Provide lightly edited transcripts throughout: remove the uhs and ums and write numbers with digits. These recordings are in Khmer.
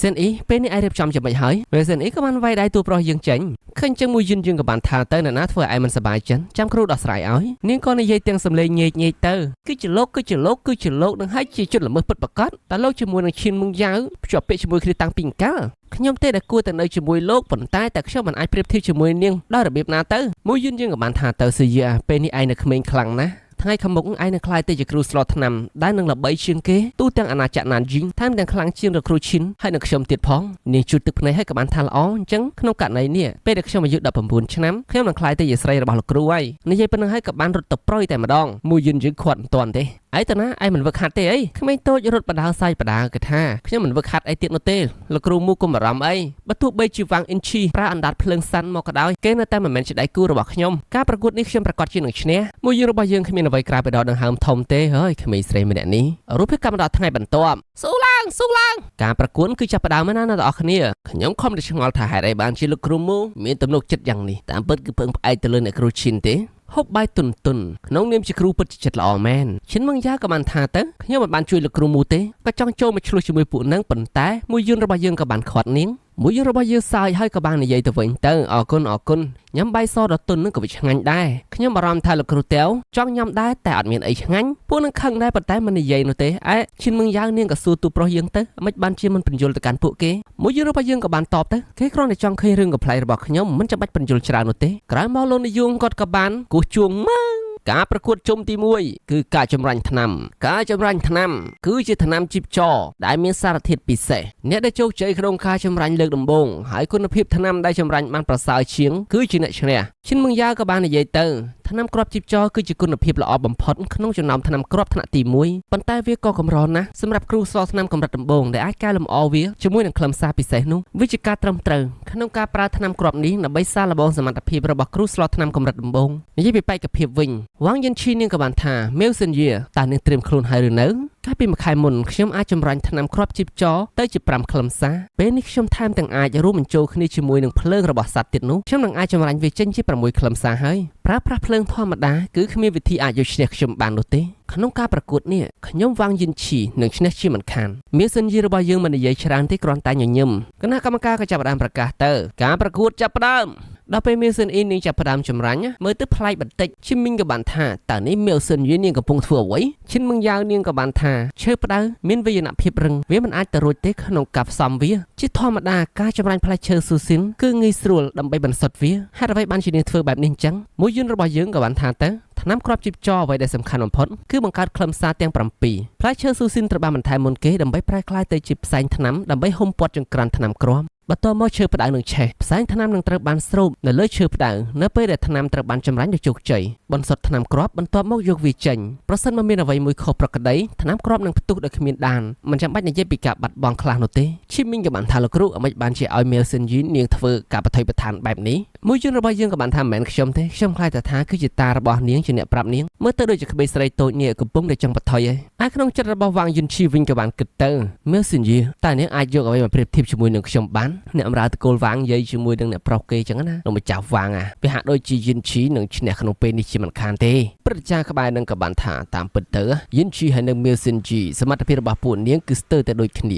សិនអ៊ីពេលនេះឯរៀបចំចាំមិនហើយពេលសិនអ៊ីក៏បានវាយដៃទូប្រុសយើងចេញឃើញចឹងមួយយឺនយើងក៏បានថាទៅអ្នកណាធ្វើឲ្យមិនសប្បាយចិត្តចាំគ្រូដោះស្រាយឲ្យនាងក៏និយាយទាំងសំឡេងញែកទៅគឺជាលោកនឹងហើយជាជនល្មើសពិតប្រាកដតែលោកជាមួយនឹងឈិនមុងយ៉ាវភ្ជាប់ពាក្យជាមួយគ្នាតាំងពីកាលខ្ញុំទេដែលគួរតែនៅជាមួយលោកប៉ុន្តែខ្ញុំមិនអាចប្រៀបធៀបជាមួយនាងដោយរបៀបណាទៅមួយយឺនយើងក៏បានថាទៅសយាពេលនេះឯងនៅក្មេងខ្លាំងណាស់ថ្ងៃខាងមុខឯងនឹងក្លាយទៅជាគ្រូស្លថ្នាំដែលនឹងល្បីជាងគេទូទាំងអាណាចក្រណានយីងថែមទាំងខ្លាំងជាងរគ្រូឈិនហើយនឹងខ្ញុំទៀតផងនាងជួយទឹកភ្នែកឲ្យក៏បានថាល្អអញ្ចឹងក្នុងករណីនេះពេលដែលខ្ញុំអាយុ19ឆ្នាំខ្ញុំនឹងក្លាយទៅជាស្រីរបស់លោកគ្រូហើយនិយាយប៉ុណ្ណឹងហើយក៏បានរត់ទៅប្រយតែម្ដងមួយយឺនយើងខាត់មិនទាន់ទេឯតាណាឯមិនវឹកហាត់ទេអីក្មេងតូចរត់បដាសាយបដាគេថាខ្ញុំមិនវឹកហាត់អីទៀតនោះទេលោកគ្រូមូកុំបារម្ភអីបើទោះបីជាវាំងអ៊ីនឈីប្រើអណ្ដាតភ្លើងសាន់មកក៏ដោយគេនៅតែមិនមែនជាដៃគូរបស់ខ្ញុំការប្រកួតនេះខ្ញុំប្រកាសជានឹងឈ្នះមួយយឺនរបស់យើងគ្មានអ្វីក្រៅពីដកដង្ហើមធំទេហើយក្មេងស្រីម្នាក់នេះរូបភាពកម្មដល់ថ្ងៃបន្ទាប់ស៊ូឡើងការប្រកួតគឺចាប់ផ្ដើមណាស់អ្នកទាំងអស់គ្នាខ្ញុំខំតែឆ្ងល់ថាហេតុអីបានជាលោកគ្រូមូមានទំនុកចិត្តយ៉ាងនេះតាមពិតគឺពឹងផ្អែកទៅលើអ្នកគ្រូឈិនទេហូបបាយទុនក្នុងនាមជាគ្រូពិតជាចិត្តល្អមែនឈិនមឹងយ៉ាក៏បានថាទៅខ្ញុំមិនបានជួយលោកគ្រូមូទេក៏ចង់ចូលមកឆ្លោះជាមួយពួកនឹងប៉ុន្តែមួយយឺនរបស់យើងក៏បានខាត់នាងមួយយឺនរបស់យើងសាយហើយក៏បាននិយាយទៅវិញទៅអរគុណញ៉ាំបាយសដ៏ទុននឹងក៏វាឆ្ងាញ់ដែរខ្ញុំបារម្ភថាលោកគ្រូតេវចង់ញ៉ាំដែរតែអត់មានអីឆ្ងាញ់ពួកនឹងខឹងដែរប៉ុន្តែមិននិយាយនោះទេឈិនមឹងយ៉ានាងក៏សួរទូប្រុសយើងទៅមិនបានជាមិនបញ្យល់ទៅកាន់ពួកគេមួយយឺនរបស់យើងក៏បានតបទៅគេគ្រាន់តែចង់ឃើញរឿងកំ pl ៃរបស់ខ្ញុំមិនចាំបាច់បញ្យល់ច្រើននោះទេក្រោយមកលោកនាយងគាត់ក៏បានគោះជួងមើងការប្រកួតជុំទី1គឺការចម្រាញ់ថ្នាំគឺជាថ្នាំជីបចរដែលមានសារធាតុពិសេសអ្នកដែលជោគជ័យក្នុងការចម្រាញ់លើកដំបូងហើយគុណភាពថ្នាំដែលចម្រាញ់បានប្រសើរជាងគឺជាអ្នកឈ្នះឈិនមឹងយ៉ាក៏បាននិយាយទៅថ្នាំគ្រាប់ជីបចរគឺជាគុណភាពល្អបំផុតក្នុងចំណោមថ្នាំគ្រាប់ថ្នាក់ទី1ប៉ុន្តែវាក៏កម្រណាស់សម្រាប់គ្រូស្លថ្នាំកម្រិតដំបូងដែលអាចកែលម្អវាជាមួយនឹងខ្លឹមសារពិសេសនោះវាជាការត្រឹមត្រូវក្នុងការប្រើថ្នាំគ្រាប់នេះដើម្បីសាកល្បងសមត្ថភាពរបស់គ្រូស្លថ្នាំកម្រិតដំបូងនិយាយពីបេក្ខភាពវិញវ៉ាងយិនឈីនាងក៏បានថាមេវសិនយាតើនាងត្រៀមខ្លួនហើយឬនៅកាលពីមួយខែមុនខ្ញុំអាចចម្រាញ់ថ្នាំគ្រាប់ជីបចរទៅជា5ខ្លឹមសារពេលនេះខ្ញុំថែមទាំងអាចរួមបញ្ចូលគ្នាជាមួយនឹងភ្លើងរបស់សត្វទៀតនោះខ្ញុំនឹងអាចចម្រាញ់វាចេញជា6ខ្លឹមសារហើយប្រើប្រាស់ភ្លើងធម្មតាគឺគ្មានវិធីអាចយកឈ្នះខ្ញុំបាននោះទេក្នុងការប្រកួតនេះខ្ញុំវ៉ាងយិនឈីនឹងឈ្នះជាមិនខានមានសិនយារបស់យើងមិននិយាយច្រើនទេគ្រាន់តែញញឹមគណៈកម្មការក៏ចាប់ផ្ដើមប្រកាសទៅការប្រកួតចាប់ផ្ដើមដល់ពេលមីលសិនអ៊ីនាងចាប់ផ្ដើមចម្រាញ់មើលទៅប្លែកបន្តិចឈិនមីងក៏បានថាតើនេះមីលសិនយីនាងកំពុងធ្វើអ្វីឈិនមឹងយ៉ាវនាងក៏បានថាឈើផ្ដៅមានវេយនភាពរឹងវាមិនអាចទៅរួចទេក្នុងការផ្សំវាជាធម្មតាការចម្រាញ់ផ្លែឈើស៊ូស៊ីនគឺងាយស្រួលដើម្បីបន្សុទ្ធវាហេតុអ្វីបានជានាងធ្វើបែបនេះអញ្ចឹងមួយយឺនរបស់យើងក៏បានថាទៅថ្នាំគ្រាប់ជីបចរអ្វីដែលសំខាន់បំផុតគឺបង្កើតខ្លឹមសារទាំង7ផ្លែឈើស៊ូស៊ីនត្រូវបានបន្ថែមមុនគេដើម្បីប្រែក្លាយទៅជាផ្សែងថ្នាំដើម្បីហុំព័ទ្ធចង្ក្រានថ្នាំគ្រាប់បន្ទាប់មកឈើផ្ដៅនឹងឆេះផ្សែងថ្នាំនឹងត្រូវបានស្រូបនៅលើឈើផ្ដៅនៅពេលដែលថ្នាំត្រូវបានចម្រាញ់ដោយជោគជ័យបន្សុទ្ធថ្នាំគ្រាប់បន្ទាប់មកយកវាចេញប្រសិនបើមានអ្វីមួយខុសប្រក្រតីថ្នាំគ្រាប់នឹងផ្ទុះដោយគ្មានដានមិនចាំបាច់និយាយពីការបាត់បង់ខ្លះនោះទេឈីមីងក៏បានថាលោកគ្រូអ្មេចបានជាឲ្យមេលសិនយីនាងធ្វើការបថុយបឋានបែបនេះមួយយឺនរបស់យើងក៏បានថាមិនមែនខ្ញុំទេខ្ញុំខ្លាចថាគឺជាតារបស់នាងជាអ្នកប្រាប់នាងមើលទៅដូចជាក្មេងស្រីតូចនេះកំពុងតែចង់បថុយឯក្នុងចិត្តរបស់វ៉ាងយឺនឈីវិញក៏បានគិតទៅមេលសិនយីតែនាងអាចយកអ្វីមកប្រៀបធៀបជាមួយនឹងខ្ញុំបានអ្នកអំរើតកូលវ៉ាងនិយាយជាមួយនឹងអ្នកប្រុសគេចឹងណានឹងម្ចាស់វ៉ាងវាហាក់ដូចជាយិនឈីនឹងឈ្នះក្នុងពេលនេះជាមិនខានទេព្រឹទ្ធាចារ្យក្បែរនឹងក៏បានថាតាមពិតទៅយិនឈីហើយនឹងមីលសិនជីសមត្ថភាពរបស់ពួកនាងគឺស្ទើរតែដូចគ្នា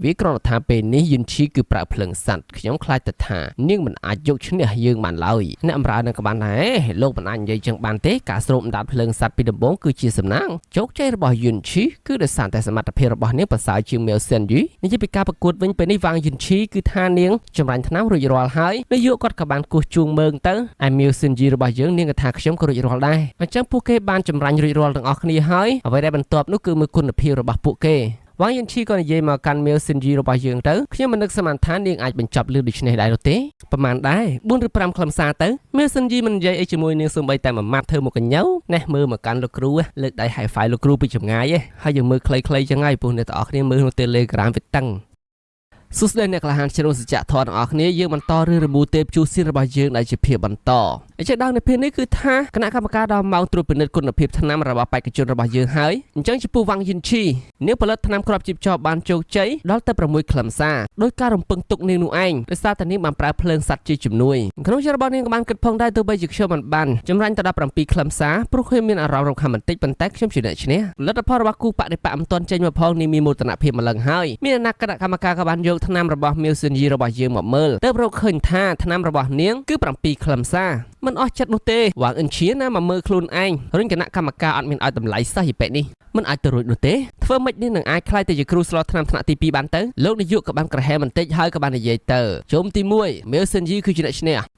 វាគ្រាន់តែថាពេលនេះយិនឈីគឺប្រើភ្លើងស័ន្ទខ្ញុំខ្លាចតែថានាងមិនអាចយកឈ្នះយើងបានឡើយអ្នកអំរើនឹងក៏បានថាលោកមិនអាចនិយាយចឹងបានទេការស្រូបអណ្ដាតភ្លើងស័ន្ទពីដំបូងគឺជាសំណាងជោគជ័យរបស់យិនឈីគឺដោយសារតែសមត្ថភាពរបស់នាងប្រសើរជាងមីលសិនជីនិយាយពីការប្រកួតវិញពេលនេះវ៉ាងយិនឈីគឺថានាងចម្រាញ់ថ្នាំរួចរាល់ហើយនាយកគាត់ក៏បានគោះជួងមើងទៅឯមីលសិនជីរបស់យើងនាងក៏ថាខ្ញុំក៏រួចរាល់ដែរអញ្ចឹងពួកគេបានចម្រាញ់រួចរាល់ទាំងអស់គ្នាហើយអ្វីដែលបន្ទាប់នោះគឺមើលគុណភាពរបស់ពួកគេវ៉ាងយិនឈីក៏និយាយមកកាន់មីលសិនជីរបស់យើងទៅខ្ញុំមិននឹកស្មានថានាងអាចបញ្ចប់លឿនដូចនេះដែរនោះទេប្រហែលដែរ4ឬ5ខ្លឹមសារទៅមីលសិនជីមិននិយាយអីជាមួយនាងសូម្បីតែមួយម៉ាត់ធ្វើមកកញ្ញើណេះមើលមកកាន់លោកគ្រូលើកដៃ high five លោកគ្រូពីចម្ងាយហើយយើងមើលខ្លីៗចឹងហើយព្រោះអ្នកទាំងអស់គ្នាមើលនៅ Telegram វាតឹងសួស្តីអ្នកក្លាហានជ្រុងសច្ចៈធម៌ទាំងអស់គ្នាយើងបន្តរឿងរមូរទេពជួសៀនរបស់យើងដែលជាភាពបន្ត ហើយជាដល់នៅពេលនេះគឺថាគណៈកម្មការដល់ម៉ោងត្រួតពិនិត្យគុណភាពថ្នាំរបស់បេក្ខជនរបស់យើងហើយអញ្ចឹងចំពោះវ៉ាងយិនឈីនាងផលិតថ្នាំគ្រាប់ជីបចរបានជោគជ័យដល់ទៅ6ខ្លឹមសារដោយការរំពឹងទុកនាងនោះឯងដោយសារតែនាងបានប្រើភ្លើងស័ព្ទជាជំនួយក្នុងចិត្តរបស់នាងក៏បានគិតផងដែរទោះបីជាខ្ញុំមិនបានចម្រាញ់ទៅដល់7ខ្លឹមសារព្រោះខ្ញុំមានអារម្មណ៍រំខានបន្តិចប៉ុន្តែខ្ញុំជាអ្នកឈ្នះលទ្ធផលរបស់គូបដិបកមិនទាន់ចេញមកផងនាងមានមោទនភាពម្លឹងហើយមានគណៈកម្មការក៏បានយកថ្នាំរបស់ Milsinji របស់យើងមកមើលទើបរកឃើញថាថ្នាំរបស់នាងគឺ7ខ្លឹមសារមិនអស់ចិត្តនោះទេវ៉ាងអិនឈៀណាមកមើលខ្លួនឯងរុញគណៈកម្មការអត់មានឲ្យតម្លៃសោះយីប៉ែនេះមិនអាចទៅរួចនោះទេធ្វើម៉េចនេះនឹងអាចខ្លាយទៅជាគ្រូស្លថ្នាំថ្នាក់ទី2បានទៅលោកនាយកក៏បានក្រហមបន្តិចហើយក៏បាននិយាយទៅជុំទី1 Milsinji គឺជាអ្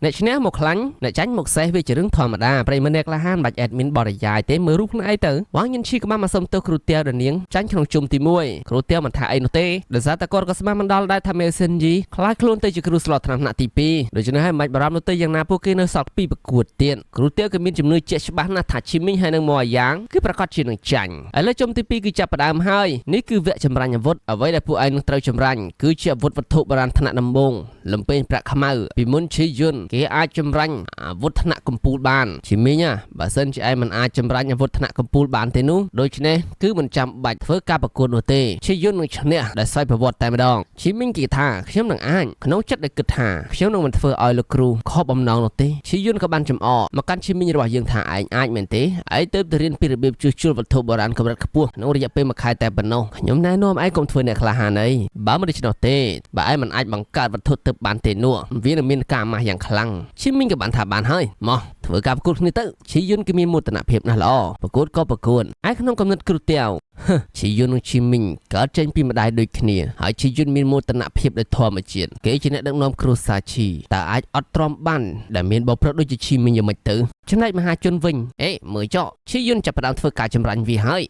នកឈ្នះមកខ្លាញ់អ្នកចាញ់មកសេះវាជារឿងធម្មតាប្រិមម្នាក់ក្លាហានបាច់ admin បរិយាយទេមើលរូបខ្លួនឯងទៅវ៉ាងយិនឈីក៏បានមកសុំទោសគ្រូទាវដល់នាងចាញ់ក្នុងជុំទី1គ្រូទាវមិនថាអីនោះទេដោយសារតែគាត់ក៏ស្មានមិនដល់ដែរថា Milsinji ខ្លាចខ្លួនទៅជាគ្រូស្លថ្នាំថ្នាក់ទី2ដូច្នេះហើយមិនបាច់បារម្ភនោះទេយ៉ាងណាពួកគេនៅសល់2ប្រកួតទៀតគ្រូទាវក៏មានជំនឿជាក់ច្បាស់ណាស់ថាឈីមីងហើយនឹងម៉ូអាយ៉ាងគឺប្រកាសជានឹងចាញ់ឥឡូវជុំទី2គឺចាប់ផ្ដើមហើយនេះគឺវគ្គចម្រាញ់អាវុធអ្វីដែលពួកឯងនឹងត្រូវចម្រាញ់គឺជាអាវុធវត្ថុបុរាណថ្នាក់ដំបូងលំពេងប្រាក់ខ្មៅពីមុនឈីយុនគេអាចចម្រាញ់អាវុធថ្នាក់កំពូលបានឈីមីងបើសិនជាឯងមិនអាចចម្រាញ់អាវុធថ្នាក់កំពូលបានទេនោះដូច្នេះគឺមិនចាំបាច់ធ្វើការប្រកួតនោះទេឈីយុននឹងឈ្នះដោយស្វ័យប្រវត្តិតែម្ដងឈីមីងគេថាខ្ញុំនឹងអាចក្នុងចិត្តដែលគិតថាខ្ញុំនឹងមិនធ្វើឲ្យលោកគ្រូខកបំណងនោះទេឈីយុនក៏បានចំអកមកកាន់ឈីមីងរបស់យើងថាឯងអាចមែនទេឯងទៅរៀនពីរបៀបជួសជុលវត្ថុបុរាណកម្រិតខ្ពស់ក្នុងរយៈពេល1ខែតែប៉ុណ្ណោះខ្ញុំណែនាំឯងកុំធ្វើអ្នកក្លាហានអីបើមិនដូច្នោះទេបើឯងមិនអាចបង្កើតវត្ថុទើបបានទេនោះវានឹងមានការម៉ាស់យ៉ាងខ្លាំងឈីមីងក៏បានថាបានហើយមកធ្វើការប្រកួតគ្នាទៅឈីយុនគឺមានមោទនភាពណាស់ល្អប្រកួតក៏ប្រកួតឯក្នុងកំណត់គ្រូទាវឈីយុននិងឈីមីងកើតចេញពីម្ដាយដូចគ្នាហើយឈីយុនមានមោទនភាពដោយធម្មជាតិគេជាអ្នកដឹកនាំគ្រួសារឈីតើអាចអត់ទ្រាំបានដែលមានបបប្រុសដូចជាឈីមីងយ៉ាងម៉េចទៅចំណែកមហាជនវិញមើលចោឈីយុនចាប់ផ្ដើមធ្វើការចម្រាញ់វាហើយ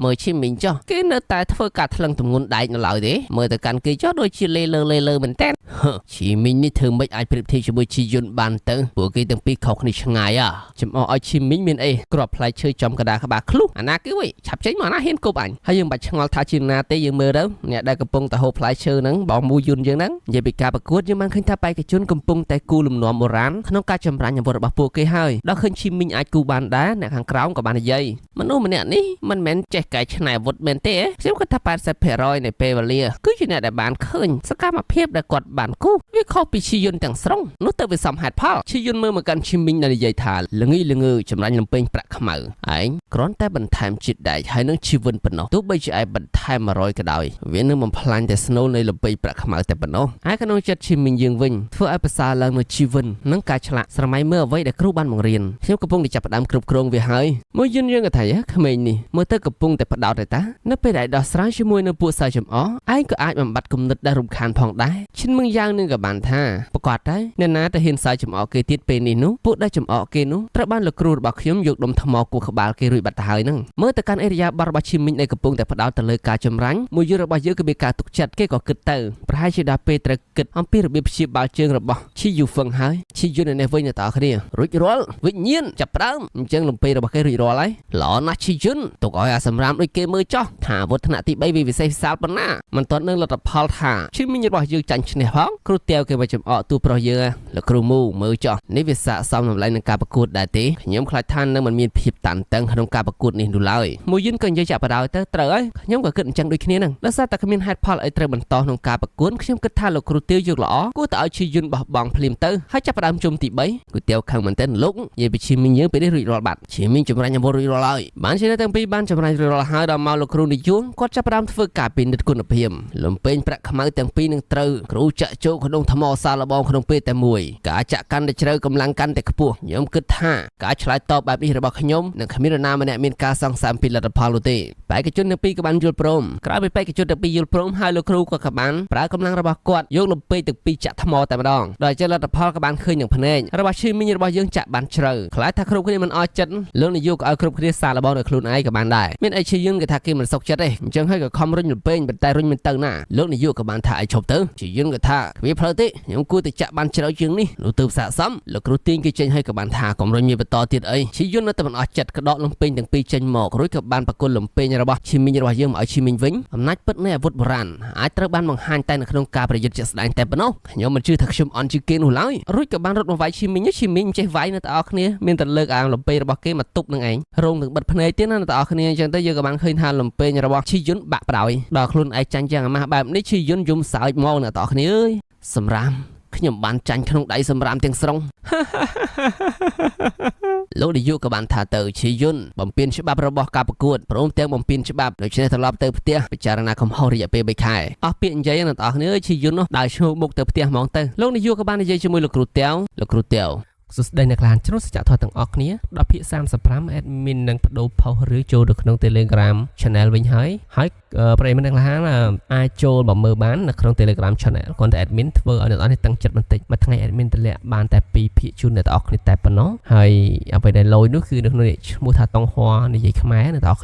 មើលឈីមីងចោះគេនៅតែធ្វើការថ្លឹងទម្ងន់ដែកនៅឡើយទេមើលទៅកាន់គេចោះដូចជាលេលើមែនតើឈីមីងនេះធ្វើមិនអាចប្រៀបធៀបជាមួយឈីយុនបានទៅពួកគេទាំងពីរខុសគ្នាឆ្ងាយចំអកឲ្យឈីមីងមានអីគ្រាប់ផ្លែឈើចំកដាក្បាលឃ្លុះអាណាគឺវិញឆាប់ចេញមកណាហ៊ានគប់អញហើយយើងបាច់ឆ្ងល់ថាជាណាទេយើងមើលទៅអ្នកដែលកំពុងតែហូបផ្លែឈើហ្នឹងបងមូយុនយើងហ្នឹងនិយាយពីការប្រកួតយើងបានឃើញថាបេក្ខជនកំពុងតែគូលំនាំបុរាណក្នុងការចម្រាញ់អាវុធរបស់ពួកគេហើយដល់ឃើញឈីមីងអាចគូបានដែរអ្នកខាងក្រោមក៏បាននិយាយមនុស្សម្នាក់នេះមិនមែនចេះកែច្នៃអាវុធមែនទេខ្ញុំគិតថា 80% នៃពេលវេលាគឺជាអ្នកដែលបានឃើញសកម្មភាពដែលគាត់បានគូវាខុសពីឈីយុនទាំងស្រុងនោះទៅវាសមហេតុផលឈីយុនមើលមកកាន់ឈីមីងដែលនិយាយថាល្ងើចម្រាញ់លំពេងប្រាក់ខ្មៅឯងគ្រាន់តែបន្ថែមជាតិដែកហើយនឹងជីវិនប៉ុណ្ណោះទោះបីជាឯងបន្ថែម100ក៏ដោយវានឹងបំផ្លាញតែស្នូលនៃលំពេងប្រាក់ខ្មៅតែប៉ុណ្ណោះហើយក្នុងចិត្តឈីមីងយើងវិញធ្វើឲ្យប្រសើរឡើងនូវជីវិននិងការឆ្លាក់ស្រមៃមើលអ្វីដែលគ្រូបានបង្រៀនខ្ញុំកំពុងតែចាប់ផ្ដើមគ្រប់គ្រងវាហើយមួយយិនយើងក៏ថាក្មេងនេះមើលទៅកំពុងតែផ្ដោតតែតានៅពេលដែលដោះស្រាយជាមួយនៅពួកសាយចំអឯងក៏អាចបំបត្តិគំនិតដែលរំខានផងដែរឈិនមឹងយ៉ាងនឹងក៏បានថាប្រកាសតែអ្នកណាទៅហ៊ានសាយចំអគេទៀតពេលនេះនោះពួកដែលចំអគេនោះត្រូវបានលោកគ្រូរបស់ខ្ញុំយកដុំថ្មគោះក្បាលគេរួចបាត់ទៅហើយហ្នឹងមើលទៅកាន់អេរិយាបថរបស់ឈីមីងដែលកំពុងតែផ្ដោតទៅលើការចម្រាញ់មួយយល់របស់យើងគឺមានការទុកចិត្តគេក៏គិតទៅប្រហែលជាដល់ពេលត្រូវគិតអំពីរបៀបព្យាបាលជើងរបស់ឈីយូហ្វឹងហើយឈីយូននេះវិញទៅតគ្នារួចរាល់វិញ្ញាណចាប់ផ្ដើមអញ្ចឹងលំពេរបស់គេរួចរាល់ហើយល្អណាស់ឈីយូនទុកឲ្យអាសម្រាមដូចគេមើលចោះថាវឌ្ឍនៈទី3វាវិសេសវិសាលប៉ុណ្ណាមិនទាន់នឹងលទ្ធផលថាឈីមីងរបស់យើងចាញ់ឈ្នះផងគ្រូទាវគេមកចំអកទូប្រុសយើងលោកគ្រូមូមើលចោះនេះវាស័ក្តិសមនឹងឡើងនឹងការប្រកួតដែរទេខ្ញុំខ្លាចថានឹងមិនមានភាពតានតឹងក្នុងការប្រកួតនេះនោះឡើយមួយយិនក៏និយាយចាក់បដ ទៅត្រូវហើយខ្ញុំក៏គិតអញ្ចឹងដូចគ្នាហ្នឹងដោយសារតែគ្មានហេតុផលអីត្រូវបន្តក្នុងការប្រកួតខ្ញុំគិតថាលោកគ្រូទាវយកល្អគួរតែឲ្យឈីយុនបោះបង់ភ្លាមទៅហើយចាប់ផ្ដើមជុំទី3គូទាវខឹងមែនទែនលោកនិយាយពីឈីមីងយើងពេលនេះរួចរាល់បាត់ឈីមីងចម្រាញ់អាវុធរួចរាល់ហើយបានជាទាំងពីរបានចម្រាញ់រួចរាល់ហើយដល់មកលោកគ្រូនិយមគាត់ចាប់ផ្ដើមធ្វើការពិនិត្យគុណភាពលំពេងប្រាក់ខ្មៅទាំងពីរនឹងត្រូវគ្រូចាក់ចូលក្នុងថ្មសាឡបងក្នុងពេលតែមួយការចាក់កាន់តែជ្រៅកម្លាំងកាន់តែខ្ពស់ខ្ញុំគិតថាការឆ្លើយតបបែបនេះរបស់ខ្ញុំនឹងគ្មាននរណាម្នាក់មានការសង្ស័យពីលទ្ធផលនោះទេបេក្ខជនទាំងពីរក៏បានយល់ព្រមក្រោយពីបេក្ខជនទាំងពីរយល់ព្រមហើយលោកគ្រូក៏បានប្រើកម្លាំងរបស់គាត់យកលំពេងទាំងពីរចាក់ថ្មតែម្ដងដោយចេះលទ្ធផលក៏បានឃើញនឹងភ្នែករបស់ឈីមីងរបស់យើងចាក់បានជ្រៅខ្លាចថាគ្រប់គ្នាមិនអស់ចិត្តលោកនាយកឲ្យគ្រប់គ្នាសាឡបងនៅខ្លួនឯងក៏បានដែរមានអីឈីយើងគេថាគេមិនសុខចិត្តទេអញ្ចឹងហើយក៏ខំរុញលំពេងប៉ុន្តែរុញមិនទៅណាលោកនាយកក៏បានថាឲ្យឈប់ទៅឈីយើង នក៏ថាគ្មានផ្លូវទេខ្ញុំគួរតែចាក់បានជ្រៅជាងនេះនោះទើបស័ក្តិសមលោកគ្រូទាញគេចេញឲ្យក៏បានថាកុំរុញមានបន្តទៀតអីឈីយុននៅតែមិនអស់ចិត្តក៏ដកលំពេញទាំងពីរចេញមករួចក៏បានប្រគល់លំពេញរបស់ឈីមីងរបស់យើងមកឲ្យឈីមីងវិញអំណាចពិតនៃអាវុធបុរាណអាចត្រូវបានបង្ហាញតែនៅក្នុងការប្រយុទ្ធជាក់ស្ដែងតែប៉ុណ្ណោះខ្ញុំមិនជឿថាខ្ញុំអន់ជាងគេនោះឡើយរួចក៏បានរត់មកវាយឈីមីងចេះវាយនៅតែអស់គ្នាមានតែលើកអាលំពេញរបស់គេមកទប់នឹងឯងរងនឹងបិទភ្នែកទៀតណាតែអស់គ្នាអញ្ចឹងទៅយើងក៏បានឃើញថាលំពេញរបស់ឈីយុនបាក់បដ ாய் ដល់ខ្លួនឯងចាញ់យ៉ាងអាម៉ាស់បែបនេះឈីយុនយំសើចមកអ្នកទាំងអស់គ្នាអើយសម្រាមខ្ញុំបានចាញ់ក្នុងដៃសម្រាមទាំងស្រុងលោកនាយកក៏បានថាទៅឈីយុនបំពេញច្បាប់របស់ការប្រកួតព្រមទាំងបំពេញច្បាប់ដូច្នេះត្រឡប់ទៅផ្ទះពិចារណាកំហុសរយៈពេល3ខែអស់ពាក្យនិយាយអ្នកទាំងអស់គ្នាឈីយុននោះដើរឈ្មោះមុខទៅផ្ទះហ្មងទៅលោកនាយកក៏បាននិយាយជាមួយលោកគ្រូតាវសួស្តីអ្នកក្លានជ្រុលសច្ចធម៌ទាំងអស់គ្នាដល់ភាគ35 admin នឹងបដូរផុសឬចូលទៅក្នុង Telegram Channel វិញហើយប្រិយមិត្តអ្នកក្លានអាចចូលមកមើលបាននៅក្នុង Telegram Channel គ្រាន់តែ admin ធ្វើឲ្យអ្នកនរនេះតឹងចិត្តបន្តិចមួយថ្ងៃ admin ទម្លាក់បានតែ2ភាគជូនអ្នកទាំងអស់គ្នាតែប៉ុណ្ណោះហើយអ្វីដែលលយនោះគឺនៅក្នុងឈ្មោះថាតុងហួរនិយាយខ្មែរអ្នកទាំងអស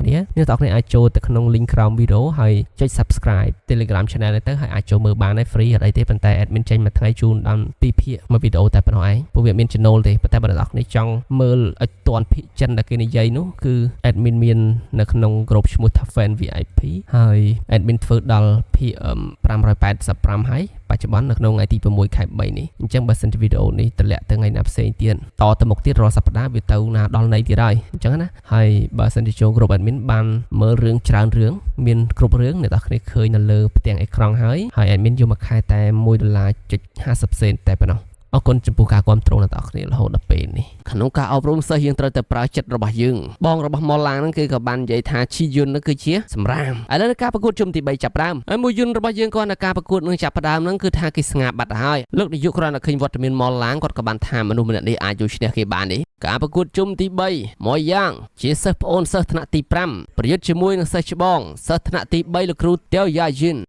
់គ្នាអាចចូលទៅក្នុង link ក្រោមវីដេអូហើយចុច subscribe Telegram Channel នេះទៅហើយអាចចូលមើលបានហើយ free អត់អីទេប៉ុន្តែ admin ចេញមួយថ្ងៃជូនដល់2ភាគមួយវីដេអូតែប៉ុណ្ណោះឯងព្រោះវាមាន channel ទេប៉ុន្តែបើអ្នកទាំងអស់គ្នាចង់មើលឲ្យតាន់ភាគចិនដែលគេនិយាយនោះគឺ admin មាននៅក្នុង group ឈ្មោះថា fan VIP ហើយ admin ធ្វើដល់ភាគ585ហើយបច្ចុប្បន្ននៅក្នុងថ្ងៃទី6ខែ3នេះអញ្ចឹងបើសិនជាវីដេអូនេះតម្លាក់ទៅថ្ងៃណាផ្សេងទៀតតទៅមុខទៀតរាល់សប្តាហ៍វាទៅណាដល់នៃទៀតហើយអញ្ចឹងណាហើយបើសិនជាចូល group admin បានមើលរឿងច្រើនរឿងមានគ្រប់រឿងអ្នកនរគ្នាឃើញនៅលើផ្ទាំងអេក្រង់ហើយ admin យកមួយខែតែ$1.50តែប៉ុណ្ណោះអរគុណចំពោះការគាំទ្រអ្នកទាំងអស់គ្នារហូតដល់ពេលនេះក្នុងការអប់រំសិស្សយើងត្រូវតែប្រើចិត្តរបស់យើងបងរបស់ម៉ូឡាងហ្នឹងគឺក៏បាននិយាយថាឈីយុនហ្នឹងគឺជាសម្រាមឥឡូវការប្រកួតជុំទី3ចាប់ផ្ដើមហើយមួយយុនរបស់យើងគាត់នៅការប្រកួតនឹងចាប់ផ្ដើមហ្នឹងគឺថាគេស្ងាត់បាត់ហើយលោកនាយកគ្រាន់តែឃើញវត្តមានម៉ូឡាងគាត់ក៏បានថាមនុស្សម្នាក់នេះអាចយកឈ្នះគេបានទេការប្រកួតជុំទី3មួយយ៉ាងជាសិស្សប្អូនសិស្សថ្នាក់ទី5ប្រយុទ្ធជាមួយនឹងសិស្សច្បងសិស្សថ្នាក់ទី3លោកគ្រូតាវយ៉ាយិន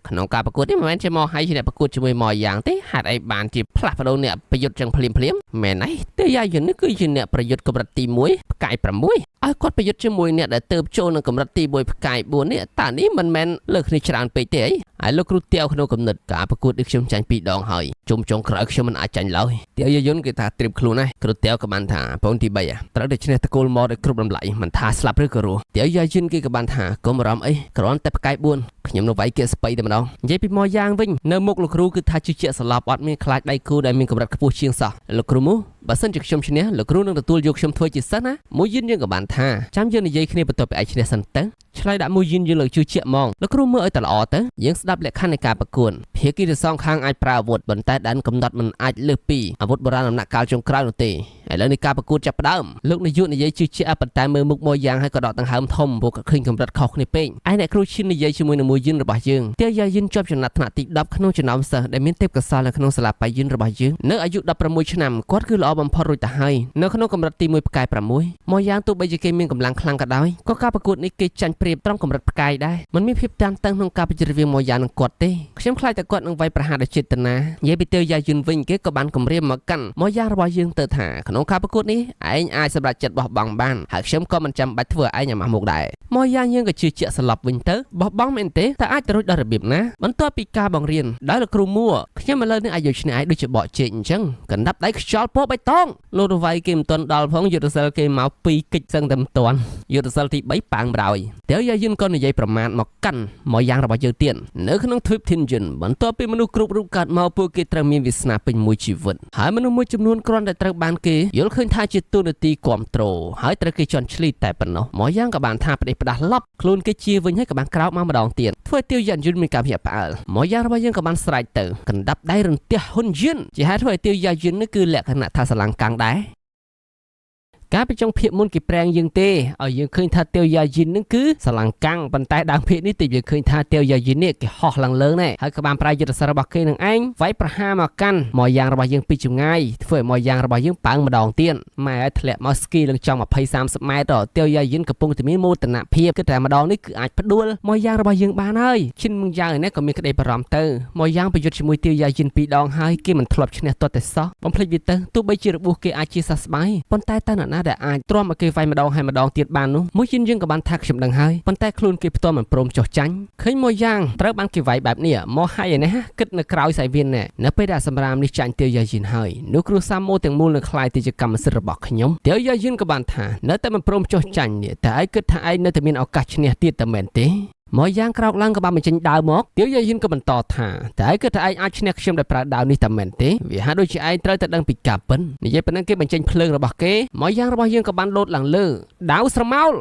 ក្នុងការប្រកួតនេះមិនមែនជាមកឲ្យជាអ្នកប្រកួតជាមួយមកយ៉ាងទេហេតុអីបានជាផ្លាស់ប្ដូរអ្នកប្រយុទ្ធចឹងភ្លាមមែនទេតាវយ៉ាយិននេះគឺជាអ្នកប្រយុទ្ធកម្រិតទី1ផ្កាយ6ឲ្យគាត់ប្រយុទ្ធជាមួយអ្នកដែលទៅចូលនឹងកម្រិតទី1ផ្កាយ4នេះតានេះមិនមែនលើគ្នាច្រើនពេកទេអីហើយលោកគ្រូតាវក្នុងកំណត់ការប្រកួតនេះខ្ញុំចាញ់2ដងហើយជុំចុងក្រោយខ្ញុំមិនអាចចាញ់ឡើយតាវយ៉ាយិនគេថាត្រៀមខ្លួនហើយគ្រូតាវក៏បានថាបងទី3ត្រូវតែឈ្នះតកូលមកដោយគ្រប់តម្លៃមិនថាស្លាប់ឬក៏រស់តាវយ៉ាយិនគេក៏បានថាកុំអារម្មណ៍អីគ្រាន់តែផ្កាយ4ខ្ញុំនៅវាយគេស្បៃតែម្ដងនិយាយពីមកយ៉ាងវិញនៅមុខលោកគ្រូគឺថាជឿជាក់ស្លាប់អត់មានខ្លាចដៃគូដែលមានកម្រិតខ្ពស់ជាងសោះលោកគ្រូមូបើសិនជាខ្ញុំឈ្នះលោកគ្រូនឹងទទួលយកខ្ញុំធ្វើជាសិស្សណាមួយយិនយើងក៏បានថាចាំយើងនិយាយគ្នាបន្ទាប់ពីឯងឈ្នះសិនទៅឆ្លើយដាក់មួយយិនយើងលើកជឿជាក់ហ្មងលោកគ្រូមើលឲ្យតែល្អទៅយើងស្ដាប់លក្ខខណ្ឌនៃការប្រកួតភាគីទាំងសងខាងអាចប្រើអាវុធប៉ុន្តែដែនកំណត់មិនអាចលើសពីអាវុធបុរាណដំណាក់កាលចុងក្រោយនោះទេឥឡូវនេះការប្រកួតចាប់ផ្ដើមលោកនាយកនិយាយជឿជាក់ប៉ុន្តែមើលមុខមួយយ៉ាងហើយក៏ដកដង្ហើមធំព្រោះឃើញកម្រិតខុសគ្នាពេកឯអ្នកគ្រូឈិននិយាយជាមួយនឹងមួយយិនរបស់យើងតាវយ៉ាយិនជាប់ចំណាត់ថ្នាក់ទី10ក្នុងចំណោមសិស្សដែលមានទេពកោសល្យនៅក្នុងសាលាបាយយិនរបស់យើងនៅអាយុ16ឆ្នាំគាត់គឺល្អបំផុតរួចទៅហើយនៅក្នុងកម្រិតទី1ផ្កាយ6មកយ៉ាងទោះបីជាគេមានកម្លាំងខ្លាំងក៏ដោយក៏ការប្រកួតនេះគេចាញ់ព្រាបត្រង់កម្រិតផ្កាយដែរមិនមានភាពតានតឹងក្នុងការពិចារណាមកយ៉ាងនឹងគាត់ទេខ្ញុំខ្លាចតែគាត់នឹងវាយប្រហារដោយចេតនានិយាយពីតាវយ៉ាយិនវិញគេក៏បានគម្រាមមកកាន់មកយ៉ាងរបស់យើងទៅថាក្នុងការប្រកួតនេះឯងអាចសម្រេចចិត្តបោះបង់បានហើយខ្ញុំក៏មិនចាំបាច់ធ្វើឲ្យឯងអាម៉ាស់មុខដែរមកយ៉ាងយើងក៏ជឿជាក់ស្លាប់វិញទៅបោះបង់មែនទេតែអាចទៅរួចដល់របៀបណាបន្ទាប់ពីការបង្រៀនដោយលោកគ្រូមួខ្ញុំឥឡូវនេះអាចយកឈ្នះឯងដូចជាបកជែកអញ្ចឹងកណ្ដាប់ដៃខ្យល់ពណ៌បៃតងលោករវាយគេមិនទាន់ដល់ផងយុទ្ធសាស្ត្រគេមក2កិច្ចសឹងតែមិនទាន់យុទ្ធសាស្ត្រទី3ប៉ាងប្រោយតែយាយិនក៏និយាយប្រមាថមកកាន់មកយ៉ាងរបស់យើងទៀតនៅក្នុងទ្វីបធីនយិនបន្ទាប់ពីមនុស្សគ្រប់រូបកើតមកពួកគេត្រូវមានវាសនាពេញមួយជីវិតហើយមនុស្សមួយចំនួនគ្រាន់តែត្រូវបានគេយល់ឃើញថាជាទូនាទីគ្រប់គ្រងហើយត្រូវគេជន់ឈ្លីតែប៉ុណ្ណោះមកយ៉ាងក៏បានថាផ្ដេសផ្ដាស់ឡប់ខ្លួនគេជាវិញហើយក៏បានក្រោកមកម្ដងទៀតធ្វើទាវយ៉ាយិនមានការភ្ញាក់ផ្អើលមកយ៉ាងរបស់យើងក៏បានស្រែកទៅកណ្ដាប់ដៃរន្ទះហ៊ុនយិនជាហេតុធ្វើឲ្យទាវយ៉ាយិននេះគឺលក្ខណៈថាស្រឡាំងកាំងដែរការប្រជុំភាគមុនគេប្រែងយើងទេឲ្យយើងឃើញថាទាវយ៉ាយិននឹងគឺស្រឡាំងកាំងប៉ុន្តែដើមភាគនេះទីយើងឃើញថាទាវយ៉ាយិននេះគេហោះឡើងលើណែហើយក៏បានប្រើយុទ្ធសាស្ត្ររបស់គេនឹងឯងវាយប្រហារមកកាន់មកយ៉ាងរបស់យើងពីចម្ងាយធ្វើឲ្យមកយ៉ាងរបស់យើងប៉ើងម្ដងទៀតម៉ែឲ្យធ្លាក់មកស្គីឡើងចង់20-30ម៉ែត្រទាវយ៉ាយិនកំពុងតែមានមោទនភាពគឺតែម្ដងនេះគឺអាចផ្ដួលមកយ៉ាងរបស់យើងបានហើយឈិនមកយ៉ាងនេះក៏មានក្តីបារម្ភទៅមកយ៉ាងប្រយុទ្ធជាមួយទាវយ៉ាយិន2ដងហើយគេមិនធ្លាប់ឈ្នះទាល់តែសោះបំភ្លេចវាទៅទោះបីជារបួសគេអាចជាសះស្បើយប៉ុន្តែតើអ្នកណា ណាដែលអាចទ្រាំឲ្យគេវាយម្ដងហើយម្ដងទៀតបាននោះមួយយិនយើងក៏បានថាខ្ញុំដឹងហើយប៉ុន្តែខ្លួនគេផ្ទាល់មិនព្រមចុះចាញ់ឃើញមួយយ៉ាងត្រូវបានគេវាយបែបនេះមកហើយឯនេះគិតនៅក្រោយសៃវៀនណែនៅពេលដែលសម្រាមនេះចាញ់ទាវយ៉ាយិនហើយនោះគ្រូសាម៉ូទាំងមូលនឹងខ្លាយទៅជាកម្មសិទ្ធិរបស់ខ្ញុំទាវយ៉ាយិនក៏បានថានៅតែមិនព្រមចុះចាញ់នេះតែឯងគិតថាឯងនៅតែមានឱកាសឈ្នះទៀតតែមែនទេមកយ៉ាងក្រោកឡើងក៏បានបញ្ចេញដាវមកទាវយ៉ាយិនក៏បន្តថាតែឯងគិតថាឯងអាចឈ្នះខ្ញុំដោយប្រើដាវនេះតែមែនទេវាហាក់ដូចជាឯងត្រូវតែដឹងពីការពិននិយាយប៉ុណ្ណឹងគេបញ្ចេញភ្លើងរបស់គេមកយ៉ាងរបស់យើងក៏បានលោតឡើងលើដាវស្រមោល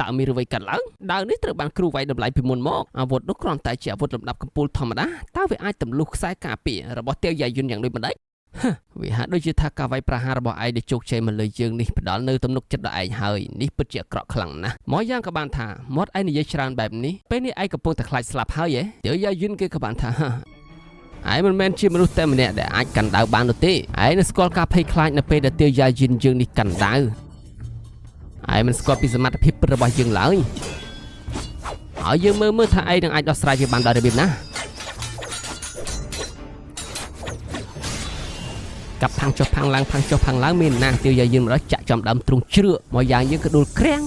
តើមានអ្វីកាត់ឡើងដាវនេះត្រូវបានគ្រូវាយតម្លៃពីមុនមកអាវុធនោះគ្រាន់តែជាអាវុធលំដាប់កំពូលធម្មតាតើវាអាចទម្លុះខ្សែការពាររបស់ទាវយ៉ាយិនយ៉ាងដូចម្ដេចវាហាក់ដូចជាថាការវាយប្រហាររបស់ឯងដែលជោគជ័យមកលើយើងនេះផ្ដល់នៅទំនុកចិត្តដល់ឯងហើយនេះពិតជាអាក្រក់ខ្លាំងណាស់មកយ៉ាងក៏បានថាមាត់ឯងនិយាយច្រើនបែបនេះពេលនេះឯងកំពុងតែខ្លាចស្លាប់ហើយទាវយ៉ាយិនគេក៏បានថាឯងមិនមែនជាមនុស្សតែម្នាក់ដែលអាចកាន់ដាវបាននោះទេឯងនឹងស្គាល់ការភ័យខ្លាចនៅពេលដែលទាវយ៉ាយិនយើងនេះកាន់ដាវឯងមិនស្គាល់ពីសមត្ថភាពពិតរបស់យើងឡើយហើយយើងមើលថាឯងនឹងអាចដោះស្រាយវាបានដោយរបៀបណាកាប់ផាំងចុះផាំងឡើងផាំងចុះផាំងឡើងមានណាទាវយ៉ាយិនម្ដងចាក់ចំដើមទ្រូងជ្រក់មកយ៉ាងយើងក៏ដួលក្រាំង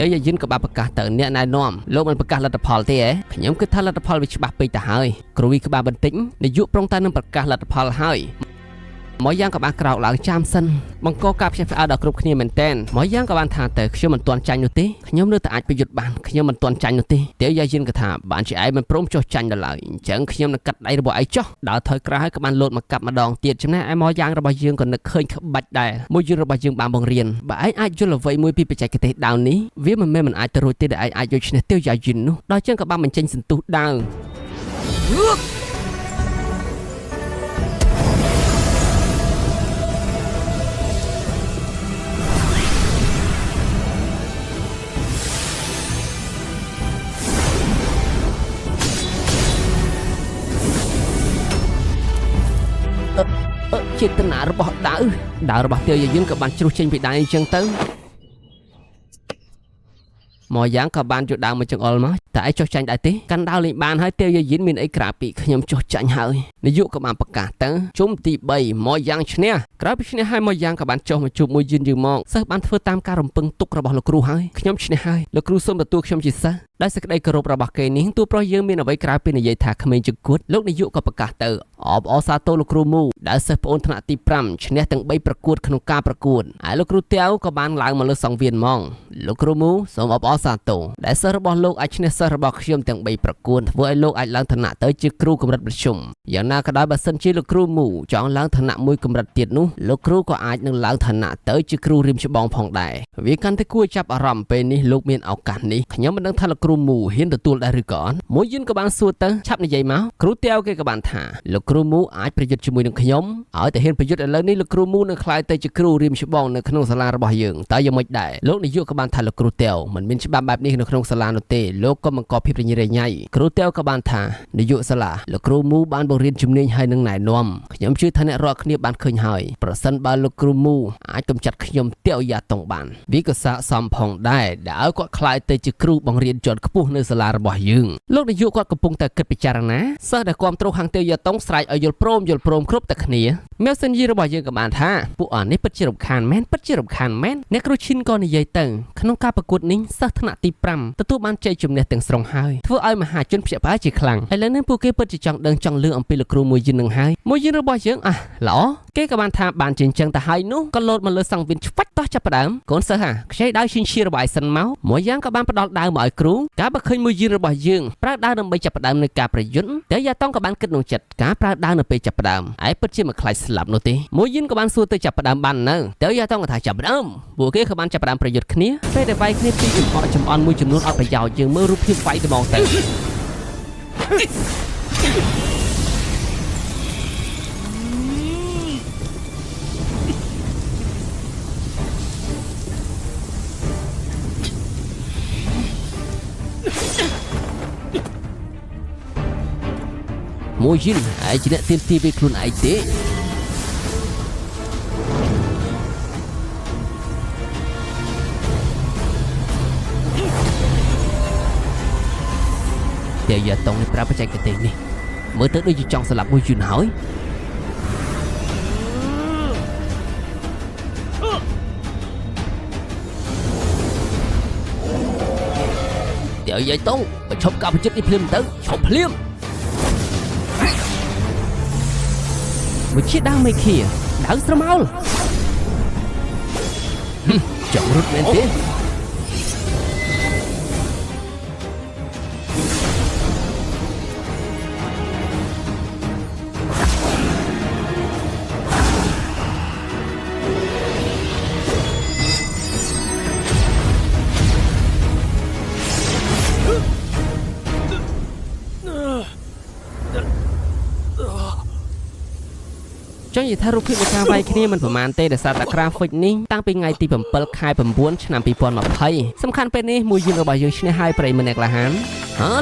ទាវយ៉ាយិនក៏បានប្រកាសទៅអ្នកណែនាំលោកមិនប្រកាសលទ្ធផលទេខ្ញុំគិតថាលទ្ធផលវាច្បាស់ពេកទៅហើយគ្រូវិក្បាលបន្តិចនាយកប្រងតែនឹងប្រកាសលទ្ធផលហើយមកយ៉ាងក៏បានក្រោកឡើងចាំសិនបង្កការផ្ទះផ្អើលដល់គ្រប់គ្នាមែនតែនមកយ៉ាងក៏បានថាទៅខ្ញុំមិនទាន់ចាញ់នោះទេខ្ញុំនៅតែអាចប្រយុទ្ធបានខ្ញុំមិនទាន់ចាញ់នោះទេទាវយ៉ាយិនក៏ថាបានជាឯងមិនព្រមចុះចាញ់ដល់ឡើយអញ្ចឹងខ្ញុំនឹងកាត់ដៃរបស់ឯងចុះដើរថយក្រោយហើយក៏បានលោតមកកាប់ម្ដងទៀតចំណែកឯមកយ៉ាងរបស់យើងក៏នឹកឃើញក្បាច់ដែរមួយយន្តរបស់យើងបានបង្រៀនបើឯងអាចយល់អ្វីមួយពីបច្ចេកទេសដាវនេះវាមិនមែនមិនអាចទៅរួចទេដែលឯងអាចយកឈ្នះទាវយ៉ាយិននោះដល់ចឹងក៏បានបញ្ចេញសន្ទុះដាវចេតនារបស់ដាវរបស់ទាវយ៉ាយិនក៏បានជ្រុះចេញពីដៃអញ្ចឹងទៅមកយ៉ាងក៏បានយកដាវមកចង្អុលមកតែឯងចុះចាញ់ដែរទេកាន់ដាវលេងបានហើយទាវយ៉ាយិនមានអីក្រៅពីខ្ញុំចុះចាញ់ហើយនាយកក៏បានប្រកាសទៅជុំទី3មកយ៉ាងឈ្នះក្រោយពីឈ្នះហើយមកយ៉ាងក៏បានចុះមកជួបមួយយិនយើងមកសិស្សបានធ្វើតាមការរំពឹងទុករបស់លោកគ្រូហើយខ្ញុំឈ្នះហើយលោកគ្រូសូមទទួលខ្ញុំជាសិស្សដោយសេចក្តីគោរពរបស់គេនេះតួប្រុសយើងមានអ្វីក្រៅពីនិយាយថាក្មេងជង្គួតលោកនាយកក៏ប្រកាសទៅអបអរសាទរលោកគ្រូមូដែលសិស្សប្អូនថ្នាក់ទី5ឈ្នះទាំង3ប្រកួតក្នុងការប្រកួតហើយលោកគ្រូតាវក៏បានឡើងមកលើសង្វៀនហ្មងលោកគ្រូមូសូមអបអរសាទរដែលសិស្សរបស់លោកអាចឈ្នះសិស្សរបស់ខ្ញុំទាំង3ប្រកួតធ្វើឲ្យលោកអាចឡើងឋានៈទៅជាគ្រូកម្រិតមធ្យមយ៉ាងណាក៏ដោយបើសិនជាលោកគ្រូមូចង់ឡើងឋានៈមួយកម្រិតទៀតនោះលោកគ្រូក៏អាចនឹងឡើងឋានៈទៅជាគ្រូរៀមច្បងផងដែរវាកាន់តែគួរចាប់អារម្មណ៍ពេលនេះលោកមានឱកាសនេះខ្ញុំមិនដឹងថាលោកគ្រូមូហ៊ានទទួលដែរឬក៏អត់មួយយិនក៏បានសួរទៅឆាប់និយាយមកគ្រូតាវគេក៏បានថាលោកគ្រូមូអាចប្រយុទ្ធជាមួយនឹងខ្ញុំឲ្យតែហ៊ានប្រយុទ្ធឥឡូវនេះលោកគ្រូមូនឹងខ្លាយទៅជាគ្រូរៀមច្បងនៅក្នុងសាលារបស់យើងតើយ៉ាងម៉េចដែរលោកនាយកក៏បានថាលោកគ្រូតាវមិនមានច្បាប់បែបនេះនៅក្នុងសាលានោះទេលោកក៏បង្កភាពរញ៉េរញ៉ៃគ្រូតាវក៏បានថានាយកសាលាលោកគ្រូមូបានបង្រៀនជំនាញហើយនឹងណែនាំខ្ញុំជឿថាអ្នករាល់គ្នាបានឃើញហើយប្រសិនបើលោកគ្រូមូអាចកម្ចាត់ខ្ញុំតាវយ៉ាតុងបានវាក៏ស័ក្តិសមផងដែរដែលឲ្យគាត់ខ្លាយទៅជាគ្រូបង្រៀនជាន់ខ្ពស់នៅសាលារបស់យើងលោកនាយកគាត់កំពុងតែគិតពិចារណាសិស្សដែលគ្រប់គ្រងខាងតាវយ៉ាតុងស្រែកឲ្យយល់ព្រមគ្រប់តែគ្នាមេសិនយីរបស់យើងក៏បានថាពួកអននេះពិតជារំខានមែនអ្នកគ្រូឈិនក៏និយាយទៅក្នុងការប្រកួតនេះសិស្សថ្នាក់ទី5ទទួលបានជ័យជំនះទាំងស្រុងហើយធ្វើឲ្យមហាជនភ្ញាក់ផ្អើលជាខ្លាំងឥឡូវនេះពួកគេពិតជាចង់ដឹងចង់លឺអំពីលោកគ្រូមួយយិននឹងហើយមួយយិនរបស់យើងល្អគេក៏បានថាបានជាអញ្ចឹងទៅហើយនោះក៏លោតមកលើសង្វៀនឆ្វាច់តោះចាប់ផ្ដើមកូនសិស្សខ្ចីដាវឈិនឈៀរបស់ឯសិនមកមួយយ៉ាងក៏បានផ្ដល់ដាវមកឲ្យគ្រូការបើឃើញមួយយិនរបស់យើងប្រើដាវដើម្បីចាប់ផ្ដើមនៅការប្រយុទ្ធតែយ៉ាតុងក៏បានគិតក្នុងចិត្តការប្រើដាវនៅពេលចាប់ផ្ដើមឯពិតជាមិនខ្លាចស្លាប់នោះទេមួយយិនក៏បានសួរទៅចាប់ផ្ដើមបាននៅតែយ៉ាតុងក៏ថាចាប់ផ្ដើមពួកគេក៏បានចាប់ផ្ដើមប្រយុទ្ធគ្នាពេលដែលវាយគ្នាពីចំអកចំអន់មួយចំនួនអត់ប្រយោជន៍យើងមើលរូបភាពវាយត្មងទៅ មួយយិនឯជាអ្នកទៀមទីពីខ្លួនឯងទេតែយ៉ាតុងនេះប្រាប់បច្ចេកទេសនេះមើលទៅដូចជាចង់ស្លាប់មួយយិនហើយតែយ៉ាតុងបើឈប់ការប្រជិតនេះភ្លាមទៅឈប់ភ្លាមវិជាដាវមេឃាដាវស្រមោលចង់រត់មែនទេចង់និយាយថារូបភាពនៃការវាយគ្នាមិនប្រមាណទេដោយសារតែ graphic នេះតាំងពីថ្ងៃទី7 ខែ 9 ឆ្នាំ 2020 សំខាន់ពេលនេះមួយយិនរបស់យើងឈ្នះហើយប្រិយមិត្តអ្នកក្លាហាន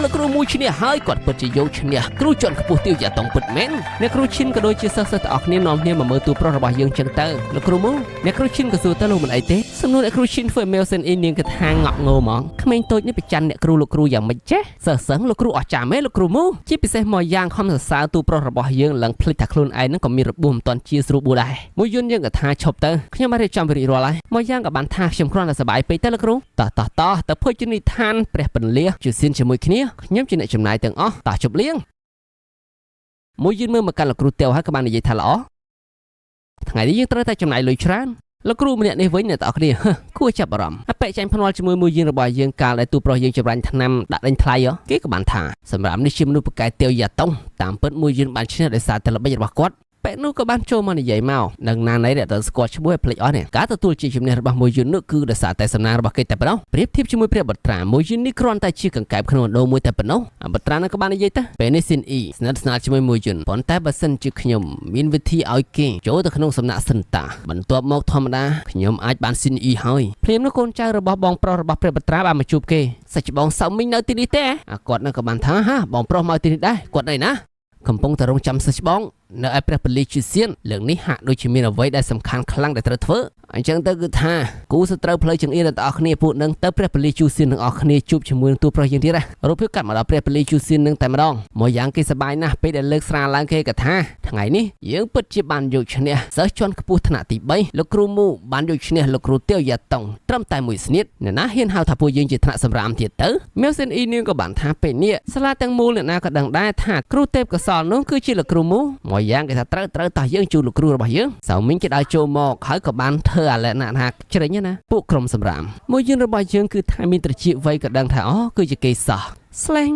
លោកគ្រូមួយឈ្នះហើយគាត់ពិតជាយកឈ្នះគ្រូជាន់ខ្ពស់ទៀវយ៉ាតុងពិតមែនអ្នកគ្រូឈិនក៏ដូចជាសិស្សទាំងអស់គ្នានាំគ្នាមកមើលទូប្រុសរបស់យើងចឹងទៅលោកគ្រូមកអ្នកគ្រូឈិនក៏សួរទៅលោកមិនអីទេសំណួរអ្នកគ្រូឈិនធ្វើមេលសិនអ៊ីនាងគិតថាងក់ងោហ្មងក្មេងតូចនេះប្រច័ណ្ឌអ្នកគ្រូលោកគ្រូយ៉ាងម៉េចចេះសិស្សលោកគ្រូអស្ចារ្យមែនលោកគ្រូមកជាពិសេសមកយ៉ាងខំសរសើរទូប្រុសរបស់យើងឡើងភ្លេចថាខ្លួនឯងនឹងក៏មានរបួសមិនទាន់ជាស្រួលបួលដែរមួយយន្តយើងក៏ថាឈប់ទៅខ្ញុំបានរៀបចំវិរិយរាល់ហើយមកយ៉ាងក៏បានថាខ្ញុំគ្រាន់តែសប្បាយពេកទៅលោកគ្រូតោះទៅភោជនីយដ្ឋានព្រះពន្លាជួយសៀនជាមួយគ្នាខ្ញុំជាអ្នកចំណាយទាំងអស់តោះជប់លៀងមួយយន្តមើលមកកាន់លោកគ្រូតេវហើយក៏បាននិយាយថាល្អថ្ងៃនេះយើងត្រូវតែចំណាយលុយច្រើនលោកគ្រូម្នាក់នេះវិញអ្នកទាំងអស់គ្នាគួរចាប់អារម្មណ៍អបិចាញ់ភ្នាល់ជាមួយមួយយន្តរបស់យើងកាលដែលទូប្រុសយើងចម្រាញ់ថ្នាំដាក់ដេញថ្លៃគេក៏បានថាសម្រាប់នេះជាមនុស្សប្រកែកតេវយ៉ាតុងតាមពិតមួយយន្តបានឈ្នះដោយសារតែល្បិចរបស់គាត់ពេលនោះក៏បានចូលមកនិយាយមកនឹងណាណៃដែលត្រូវស្គាល់ឈ្មោះឲ្យភ្លេចអស់នេះការទទួលជាជំនះរបស់មួយយន្តនោះគឺដោយសារតែសំណាងរបស់គេតែប៉ុណ្ណោះប្រៀបធៀបជាមួយព្រះបត្រាមួយយន្តនេះគ្រាន់តែជាកង្កែបក្នុងដូរមួយតែប៉ុណ្ណោះបត្រានោះក៏បាននិយាយទៅពេលនេះស៊ីនអ៊ីស្និទ្ធស្នាលជាមួយមួយយន្តប៉ុន្តែបើសិនជាខ្ញុំមានវិធីឲ្យគេចូលទៅក្នុងសំណាក់សិនតាបន្ទាប់មកធម្មតាខ្ញុំអាចបានស៊ីនអ៊ីហើយព្រាមនោះកូនចៅរបស់បងប្រុសរបស់ព្រះបត្រាបានមកជួបគេសាច់ច្បងសៅមីងនៅទីនេះទេគាត់នឹងក៏បានថាបងប្រុសមកទីនេះដែរគាត់អីណាកំពុងតែរងចាំសាច់ច្បងនៅឯព្រះពលីជាសៀនរឿងនេះហាក់ដូចជាមានអ្វីដែលសំខាន់ខ្លាំងដែលត្រូវធ្វើអញ្ចឹងទៅគឺថាគូសត្រូវផ្លូវចង្អៀតទាំងអស់គ្នាពួកនឹងទៅព្រះពលីជូសៀនទាំងអស់គ្នាជួបជាមួយនឹងទូប្រុសយើងទៀតណារូបភាពកាត់មកដល់ព្រះពលីជូសៀននឹងតែម្ដងមកយ៉ាងគេសប្បាយណាស់ពេលដែលលើកស្រាឡើងគេក៏ថាថ្ងៃនេះយើងពិតជាបានយកឈ្នះសិស្សជាន់ខ្ពស់ថ្នាក់ទី3លោកគ្រូមូបានយកឈ្នះលោកគ្រូតេវយ៉ាតុងត្រឹមតែមួយស្នៀតអ្នកណាហ៊ានហៅថាពួកយើងជាថ្នាក់សម្រាមទៀតទៅមេវសិនអ៊ីនាងក៏បានថាពេលនេះសាលាទាំងមូលអ្នកណាក៏ដឹងដែរថាគ្រូទេពកសលនោះគឺជាលោកគ្រូមូមកយ៉ាងគេថាត្រូវតោះយើងជួបលោកគ្រូរបស់យើងសៅមីងគេដើរចូលមកហើយក៏បានធ្វើអាឡែណាថាជ្រិញណាពួកក្រុមសម្រាមមួយយន្តរបស់យើងគឺថាមានត្រចៀកវ័យក៏ដឹងថាគឺជាគេសោះស្លេង